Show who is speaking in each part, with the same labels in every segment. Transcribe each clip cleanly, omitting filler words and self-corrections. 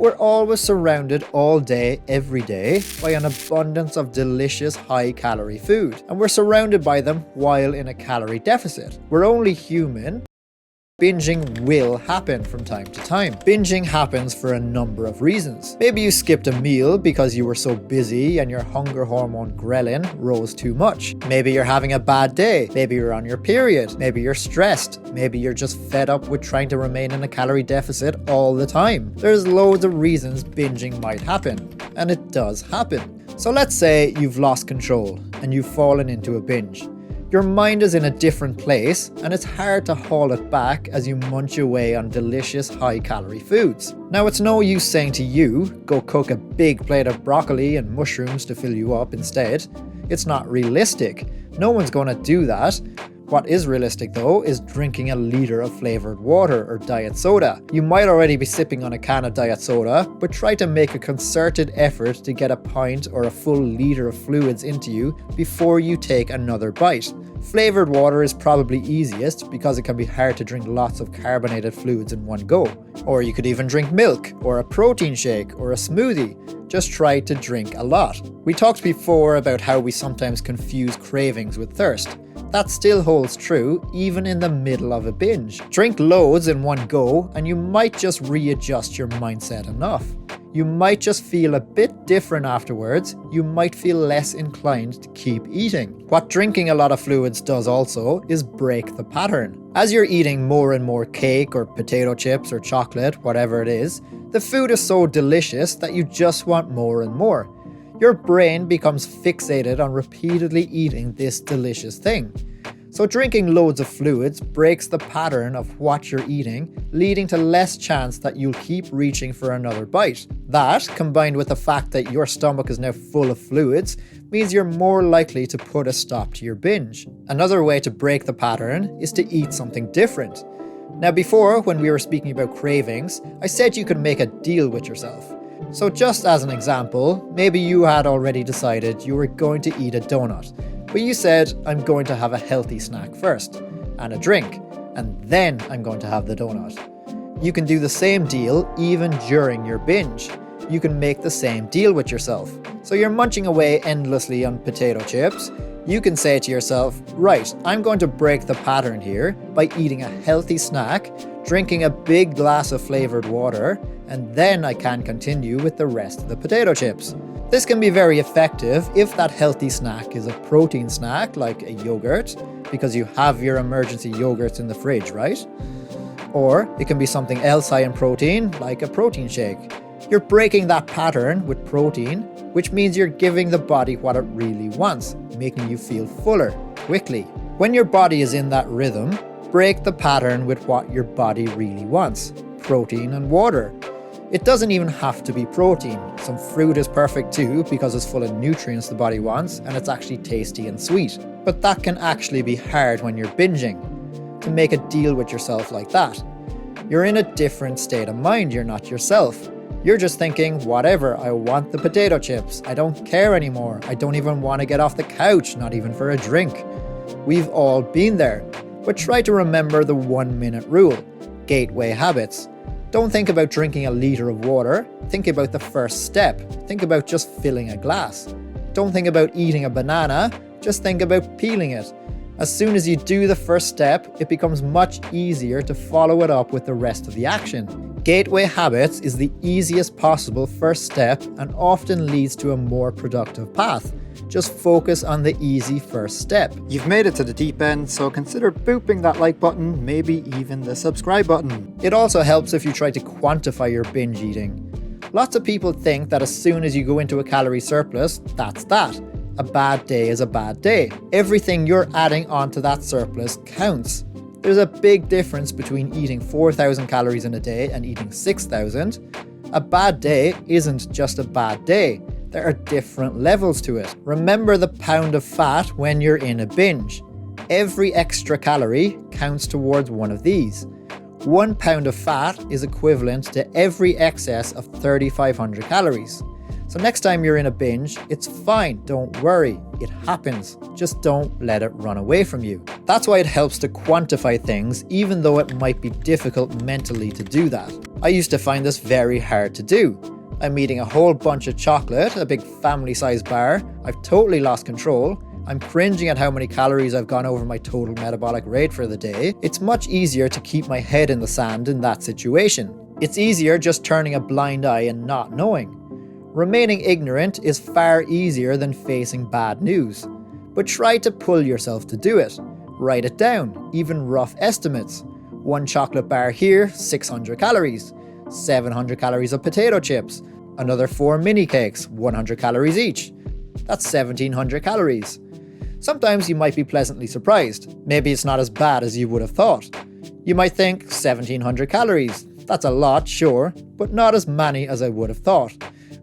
Speaker 1: We're always surrounded all day, every day, by an abundance of delicious high-calorie food, and we're surrounded by them while in a calorie deficit. We're only human. Binging will happen from time to time. Binging happens for a number of reasons. Maybe you skipped a meal because you were so busy and your hunger hormone ghrelin rose too much. Maybe you're having a bad day. Maybe you're on your period. Maybe you're stressed. Maybe you're just fed up with trying to remain in a calorie deficit all the time. There's loads of reasons binging might happen, and it does happen. So let's say you've lost control and you've fallen into a binge. Your mind is in a different place, and it's hard to haul it back as you munch away on delicious high-calorie foods. Now, it's no use saying to you, go cook a big plate of broccoli and mushrooms to fill you up instead. It's not realistic. No one's going to do that. What is realistic though is drinking a liter of flavored water or diet soda. You might already be sipping on a can of diet soda, but try to make a concerted effort to get a pint or a full liter of fluids into you before you take another bite. Flavored water is probably easiest because it can be hard to drink lots of carbonated fluids in one go. Or you could even drink milk, or a protein shake, or a smoothie. Just try to drink a lot. We talked before about how we sometimes confuse cravings with thirst. That still holds true even in the middle of a binge. Drink loads in one go and you might just readjust your mindset enough. You might just feel a bit different afterwards. You might feel less inclined to keep eating. What drinking a lot of fluids does also is break the pattern. As you're eating more and more cake or potato chips or chocolate, whatever it is, the food is so delicious that you just want more and more. Your brain becomes fixated on repeatedly eating this delicious thing. So drinking loads of fluids breaks the pattern of what you're eating, leading to less chance that you'll keep reaching for another bite. That, combined with the fact that your stomach is now full of fluids, means you're more likely to put a stop to your binge. Another way to break the pattern is to eat something different. Now before, when we were speaking about cravings, I said you could make a deal with yourself. So just as an example, maybe you had already decided you were going to eat a donut, but you said, I'm going to have a healthy snack first, and a drink, and then I'm going to have the donut. You can do the same deal even during your binge. You can make the same deal with yourself. So you're munching away endlessly on potato chips. You can say to yourself, right, I'm going to break the pattern here by eating a healthy snack, drinking a big glass of flavored water, and then I can continue with the rest of the potato chips. This can be very effective if that healthy snack is a protein snack like a yogurt, because you have your emergency yogurts in the fridge, right? Or it can be something else high in protein, like a protein shake. You're breaking that pattern with protein, which means you're giving the body what it really wants, making you feel fuller, quickly. When your body is in that rhythm, break the pattern with what your body really wants, protein and water. It doesn't even have to be protein. Some fruit is perfect too because it's full of nutrients the body wants and it's actually tasty and sweet. But that can actually be hard when you're binging, to make a deal with yourself like that. You're in a different state of mind, you're not yourself. You're just thinking, whatever, I want the potato chips. I don't care anymore. I don't even want to get off the couch, not even for a drink. We've all been there. But try to remember the 1-minute rule. Gateway habits. Don't think about drinking a liter of water. Think about the first step. Think about just filling a glass. Don't think about eating a banana. Just think about peeling it. As soon as you do the first step, it becomes much easier to follow it up with the rest of the action. Gateway habits is the easiest possible first step and often leads to a more productive path. Just focus on the easy first step. You've made it to the deep end, so consider booping that like button, maybe even the subscribe button. It also helps if you try to quantify your binge eating. Lots of people think that as soon as you go into a calorie surplus, that's that. A bad day is a bad day. Everything you're adding onto that surplus counts. There's a big difference between eating 4,000 calories in a day and eating 6,000. A bad day isn't just a bad day. There are different levels to it. Remember the pound of fat when you're in a binge. Every extra calorie counts towards one of these. 1 pound of fat is equivalent to every excess of 3,500 calories. So next time you're in a binge, it's fine, don't worry, it happens. Just don't let it run away from you. That's why it helps to quantify things, even though it might be difficult mentally to do that. I used to find this very hard to do. I'm eating a whole bunch of chocolate, a big family-sized bar, I've totally lost control, I'm cringing at how many calories I've gone over my total metabolic rate for the day. It's much easier to keep my head in the sand in that situation. It's easier just turning a blind eye and not knowing. Remaining ignorant is far easier than facing bad news. But try to pull yourself to do it. Write it down, even rough estimates. One chocolate bar here, 600 calories. 700 calories of potato chips. Another 4 mini cakes, 100 calories each. That's 1700 calories. Sometimes you might be pleasantly surprised. Maybe it's not as bad as you would have thought. You might think 1700 calories. That's a lot, sure, but not as many as I would have thought.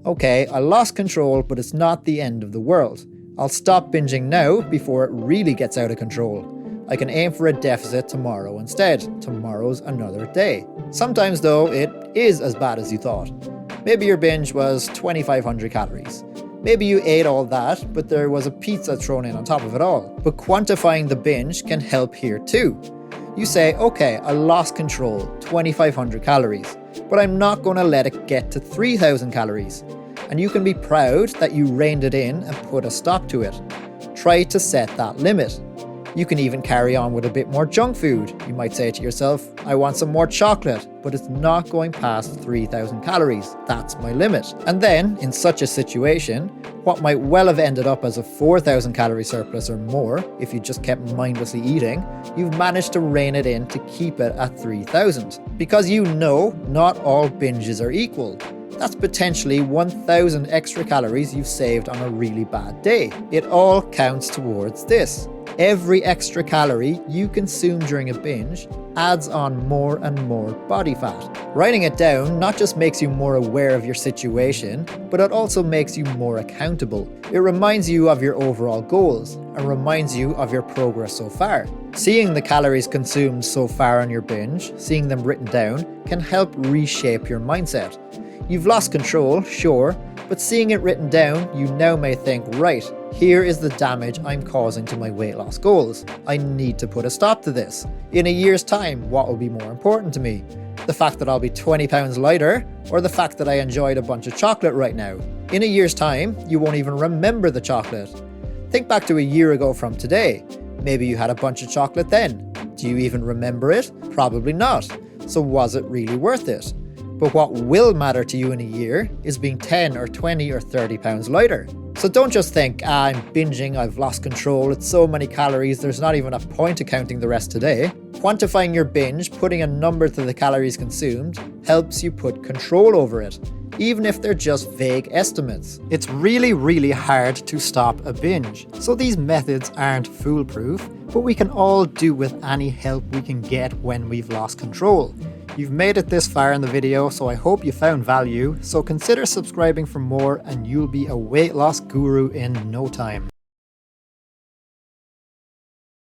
Speaker 1: Okay, I lost control, but it's not the end of the world. I'll stop binging now before it really gets out of control. I can aim for a deficit tomorrow instead. Tomorrow's another day. Sometimes though, it is as bad as you thought. Maybe your binge was 2500 calories. Maybe you ate all that, but there was a pizza thrown in on top of it all. But quantifying the binge can help here too. You say, okay, I lost control, 2500 calories, but I'm not going to let it get to 3000 calories. And you can be proud that you reined it in and put a stop to it. Try to set that limit. You can even carry on with a bit more junk food. You might say to yourself, I want some more chocolate, but it's not going past 3000 calories. That's my limit. And then, in such a situation, what might well have ended up as a 4000 calorie surplus or more, if you just kept mindlessly eating, you've managed to rein it in to keep it at 3000. Because you know not all binges are equal. That's potentially 1000 extra calories you've saved on a really bad day. It all counts towards this. Every extra calorie you consume during a binge adds on more and more body fat. Writing it down not just makes you more aware of your situation, but it also makes you more accountable. It reminds you of your overall goals and reminds you of your progress so far. Seeing the calories consumed so far on your binge, seeing them written down, can help reshape your mindset. You've lost control, sure, but seeing it written down, you now may think, right, here is the damage I'm causing to my weight loss goals. I need to put a stop to this. In a year's time, what will be more important to me? The fact that I'll be 20 pounds lighter, or the fact that I enjoyed a bunch of chocolate right now? In a year's time, you won't even remember the chocolate. Think back to a year ago from today. Maybe you had a bunch of chocolate then. Do you even remember it? Probably not. So was it really worth it? But what will matter to you in a year is being 10 or 20 or 30 pounds lighter. So don't just think, I'm binging, I've lost control, it's so many calories, there's not even a point to counting the rest today. Quantifying your binge, putting a number to the calories consumed, helps you put control over it, even if they're just vague estimates. It's really hard to stop a binge, so these methods aren't foolproof, but we can all do with any help we can get when we've lost control. You've made it this far in the video, so I hope you found value, so consider subscribing for more and you'll be a weight loss guru in no time.